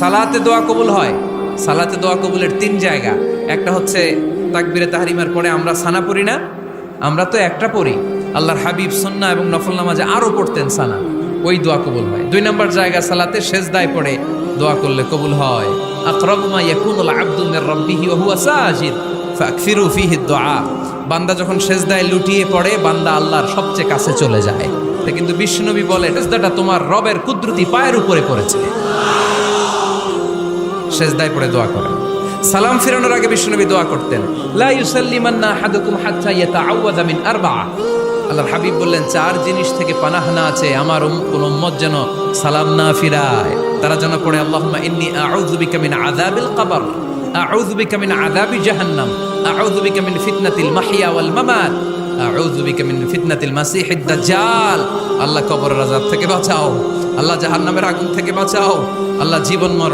সালাতে দোয়া কবুল হয়। সালাতে দোয়া কবুলের তিন জায়গা। একটা হচ্ছে তাকবীরে তাহরিমার পরে আমরা সানা পড়ি না, আমরা তো একটা পড়ি। আল্লাহর হাবিব সুন্নাহ এবং নফল নামাজে আরো পড়তেন সানা, ওই দোয়া কবুল হয়। দুই নম্বর জায়গা সালাতে সেজদায় পড়ে দোয়া করলে কবুল হয়। আকরাবু মা ইয়াকুনুল আবদু মির রাব্বিহি ওয়া হুয়া সাজিদ ফাকসিরু ফীহি দুআ। বান্দা যখন সেজদায় লুটিয়ে পড়ে, বান্দা আল্লাহর সবচেয়ে কাছে চলে যায়। তা কিন্তু বিশ্বনবী বলে, সেজদাটা তোমার রবের কুদরতি পায়ের উপরে পড়েছে। সেজদায় পড়ে দোয়া করেন। সালাম ফিরানোর আগে বিশ্বনবী দোয়া করতেন, লা ইউসাল্লিমান্না আহাদুকুম হাত্তা ইয়াতাআওয়াযা মিন আরবা'a। আল্লাহর হাবিব বললেন, চার জিনিস থেকে পানাহ না আছে আমার কোন উম্মত যেন সালাম না ফিরায়। তারা যেন পড়ে, আল্লাহুম্মা ইন্নী আউযু বিকা মিন আযাবিল কবর, আউযু বিকা মিন আযাবি জাহান্নাম, আউযু বিকা মিন ফিতনাতিল মাহইয়া ওয়াল মামাত, আউযু বিকা মিন ফিতনাতিল মাসিহিদ দাজ্জাল। আল্লাহ কবরের আযাব থেকে বাঁচাও, আল্লাহ জাহান্নামের আগুন থেকে বাঁচাও, আল্লাহ জীবন মরণ